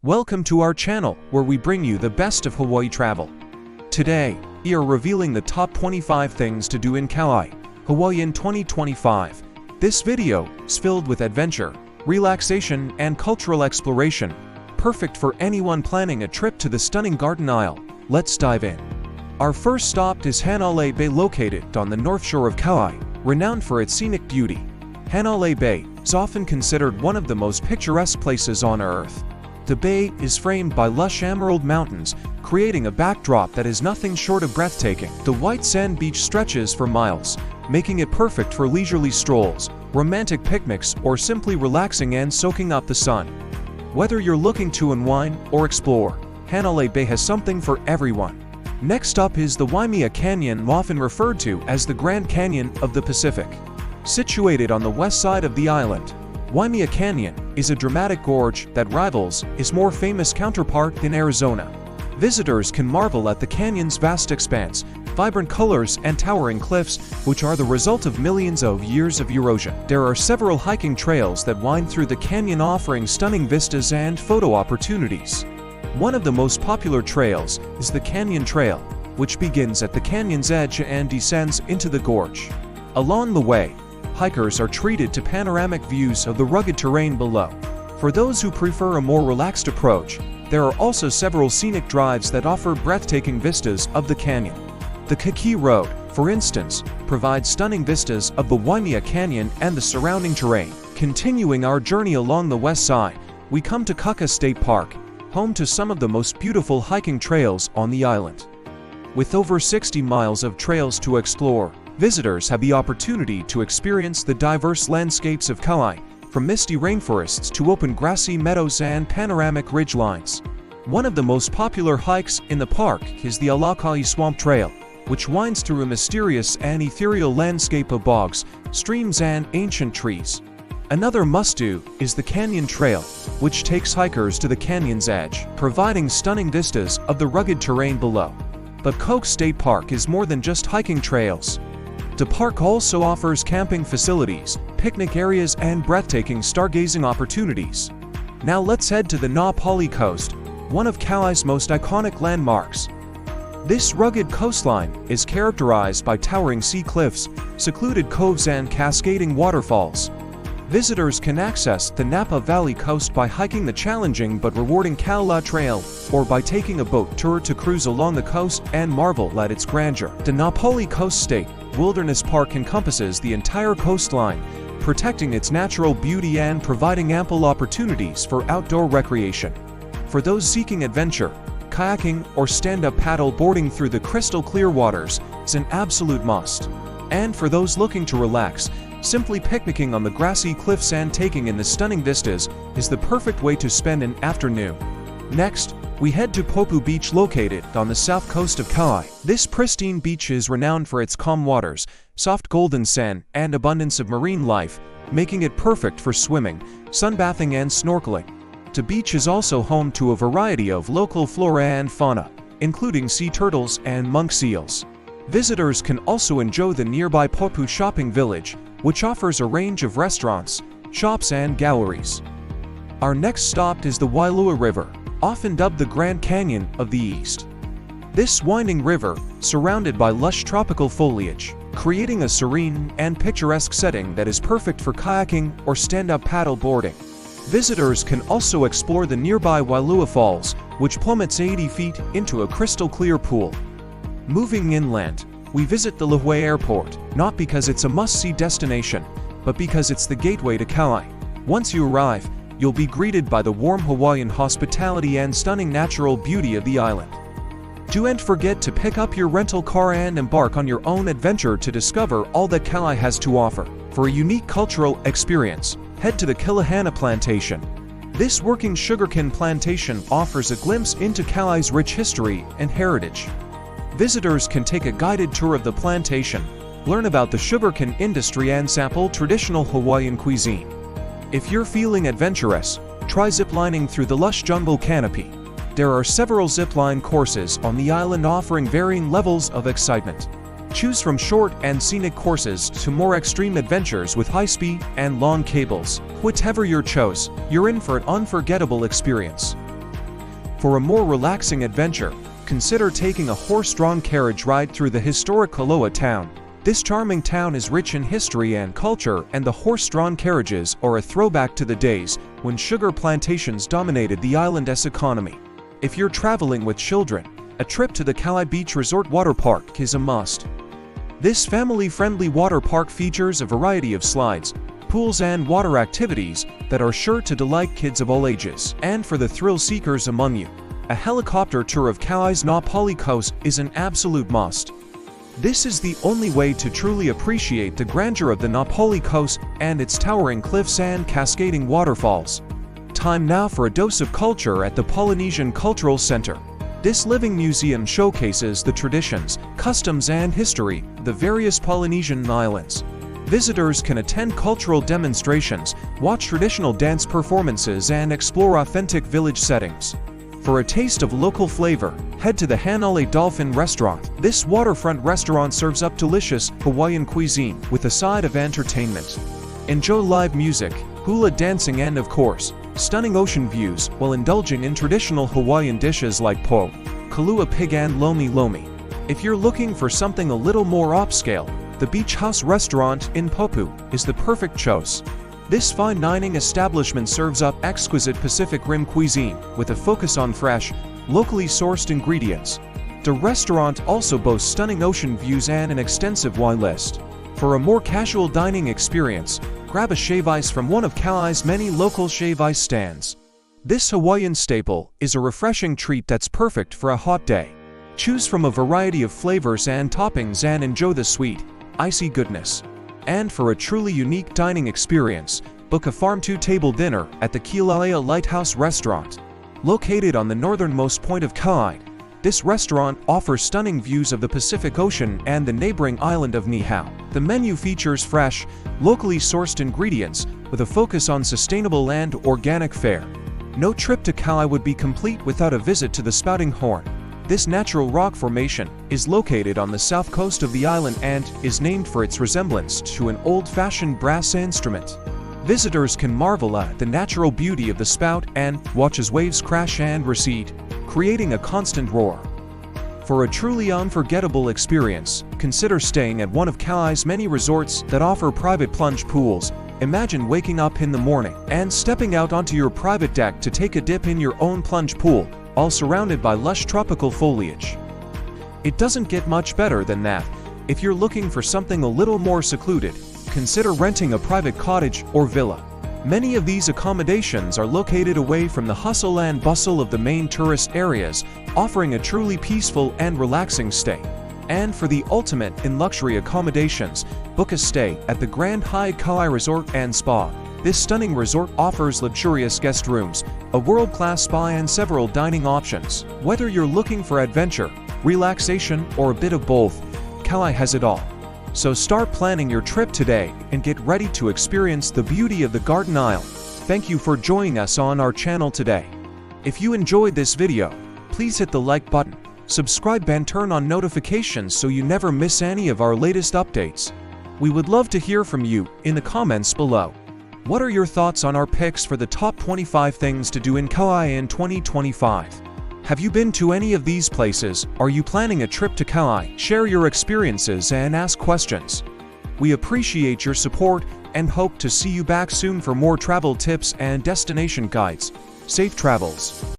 Welcome to our channel, where we bring you the best of Hawaii travel. Today, we are revealing the top 25 things to do in Kauai, Hawaii in 2025. This video is filled with adventure, relaxation, and cultural exploration, perfect for anyone planning a trip to the stunning Garden Isle. Let's dive in. Our first stop is Hanalei Bay, located on the north shore of Kauai, renowned for its scenic beauty. Hanalei Bay is often considered one of the most picturesque places on Earth. The bay is framed by lush emerald mountains, creating a backdrop that is nothing short of breathtaking. The white sand beach stretches for miles, making it perfect for leisurely strolls, romantic picnics, or simply relaxing and soaking up the sun. Whether you're looking to unwind or explore, Hanalei Bay has something for everyone. Next up is the Waimea Canyon, often referred to as the Grand Canyon of the Pacific. Situated on the west side of the island, Waimea Canyon is a dramatic gorge that rivals its more famous counterpart in Arizona. Visitors can marvel at the canyon's vast expanse, vibrant colors, and towering cliffs, which are the result of millions of years of erosion. There are several hiking trails that wind through the canyon, offering stunning vistas and photo opportunities. One of the most popular trails is the Canyon Trail, which begins at the canyon's edge and descends into the gorge. Along the way, hikers are treated to panoramic views of the rugged terrain below. For those who prefer a more relaxed approach, there are also several scenic drives that offer breathtaking vistas of the canyon. The Kokee Road, for instance, provides stunning vistas of the Waimea Canyon and the surrounding terrain. Continuing our journey along the west side, we come to Kokee State Park, home to some of the most beautiful hiking trails on the island. With over 60 miles of trails to explore, visitors have the opportunity to experience the diverse landscapes of Kauai, from misty rainforests to open grassy meadows and panoramic ridgelines. One of the most popular hikes in the park is the Alakai Swamp Trail, which winds through a mysterious and ethereal landscape of bogs, streams, and ancient trees. Another must-do is the Canyon Trail, which takes hikers to the canyon's edge, providing stunning vistas of the rugged terrain below. But Kokee State Park is more than just hiking trails. The park also offers camping facilities, picnic areas, and breathtaking stargazing opportunities. Now let's head to the Napali Coast, one of Kauai's most iconic landmarks. This rugged coastline is characterized by towering sea cliffs, secluded coves, and cascading waterfalls. Visitors can access the Napa Valley coast by hiking the challenging but rewarding Kaula Trail, or by taking a boat tour to cruise along the coast and marvel at its grandeur. The Napali Coast State Wilderness Park encompasses the entire coastline, protecting its natural beauty and providing ample opportunities for outdoor recreation. For those seeking adventure, kayaking or stand-up paddle boarding through the crystal-clear waters is an absolute must. And for those looking to relax, simply picnicking on the grassy cliffs and taking in the stunning vistas is the perfect way to spend an afternoon. Next, we head to Poipu Beach, located on the south coast of Kauai. This pristine beach is renowned for its calm waters, soft golden sand, and abundance of marine life, making it perfect for swimming, sunbathing, and snorkeling. The beach is also home to a variety of local flora and fauna, including sea turtles and monk seals. Visitors can also enjoy the nearby Poipu Shopping Village, which offers a range of restaurants, shops, and galleries. Our next stop is the Wailua River, often dubbed the Grand Canyon of the East. This winding river, surrounded by lush tropical foliage, creating a serene and picturesque setting that is perfect for kayaking or stand-up paddle boarding. Visitors can also explore the nearby Wailua Falls, which plummets 80 feet into a crystal-clear pool. Moving inland, we visit the Lahaina Airport, not because it's a must-see destination, but because it's the gateway to Kauai. Once you arrive, you'll be greeted by the warm Hawaiian hospitality and stunning natural beauty of the island. Don't forget to pick up your rental car and embark on your own adventure to discover all that Kauai has to offer. For a unique cultural experience, head to the Kilahana Plantation. This working sugarcane plantation offers a glimpse into Kauai's rich history and heritage. Visitors can take a guided tour of the plantation, learn about the sugarcane industry, and sample traditional Hawaiian cuisine. If you're feeling adventurous, try ziplining through the lush jungle canopy. There are several zipline courses on the island, offering varying levels of excitement. Choose from short and scenic courses to more extreme adventures with high speed and long cables. Whatever your choice, you're in for an unforgettable experience. For a more relaxing adventure, consider taking a horse-drawn carriage ride through the historic Kauai town. This charming town is rich in history and culture, and the horse-drawn carriages are a throwback to the days when sugar plantations dominated the island's economy. If you're traveling with children, a trip to the Kauai Beach Resort Water Park is a must. This family-friendly water park features a variety of slides, pools and water activities that are sure to delight kids of all ages. And for the thrill seekers among you, a helicopter tour of Kauai's Napali Coast is an absolute must. This is the only way to truly appreciate the grandeur of the Napali Coast and its towering cliffs and cascading waterfalls. Time now for a dose of culture at the Polynesian Cultural Center. This living museum showcases the traditions, customs and history of the various Polynesian islands. Visitors can attend cultural demonstrations, watch traditional dance performances and explore authentic village settings. For a taste of local flavor, head to the Hanalei Dolphin Restaurant. This waterfront restaurant serves up delicious Hawaiian cuisine with a side of entertainment. Enjoy live music, hula dancing and, of course, stunning ocean views while indulging in traditional Hawaiian dishes like po, kalua pig and lomi lomi. If you're looking for something a little more upscale, the Beach House Restaurant in Poipu is the perfect choice. This fine dining establishment serves up exquisite Pacific Rim cuisine with a focus on fresh, locally sourced ingredients. The restaurant also boasts stunning ocean views and an extensive wine list. For a more casual dining experience, grab a shave ice from one of Kauai's many local shave ice stands. This Hawaiian staple is a refreshing treat that's perfect for a hot day. Choose from a variety of flavors and toppings and enjoy the sweet, icy goodness. And for a truly unique dining experience, book a farm-to-table dinner at the Kilauea Lighthouse Restaurant. Located on the northernmost point of Kauai, this restaurant offers stunning views of the Pacific Ocean and the neighboring island of Niihau. The menu features fresh, locally sourced ingredients with a focus on sustainable and organic fare. No trip to Kauai would be complete without a visit to the Spouting Horn. This natural rock formation is located on the south coast of the island and is named for its resemblance to an old-fashioned brass instrument. Visitors can marvel at the natural beauty of the spout and watch as waves crash and recede, creating a constant roar. For a truly unforgettable experience, consider staying at one of Kauai's many resorts that offer private plunge pools. Imagine waking up in the morning and stepping out onto your private deck to take a dip in your own plunge pool, all surrounded by lush tropical foliage. It doesn't get much better than that. If you're looking for something a little more secluded, consider renting a private cottage or villa. Many of these accommodations are located away from the hustle and bustle of the main tourist areas, offering a truly peaceful and relaxing stay. And for the ultimate in luxury accommodations, book a stay at the Grand Hyatt Kauai Resort and Spa. This stunning resort offers luxurious guest rooms, a world-class spa and several dining options. Whether you're looking for adventure, relaxation, or a bit of both, Kauai has it all. So start planning your trip today and get ready to experience the beauty of the Garden Isle. Thank you for joining us on our channel today. If you enjoyed this video, please hit the like button, subscribe and turn on notifications so you never miss any of our latest updates. We would love to hear from you in the comments below. What are your thoughts on our picks for the top 25 things to do in Kauai in 2025? Have you been to any of these places? Are you planning a trip to Kauai? Share your experiences and ask questions. We appreciate your support and hope to see you back soon for more travel tips and destination guides. Safe travels!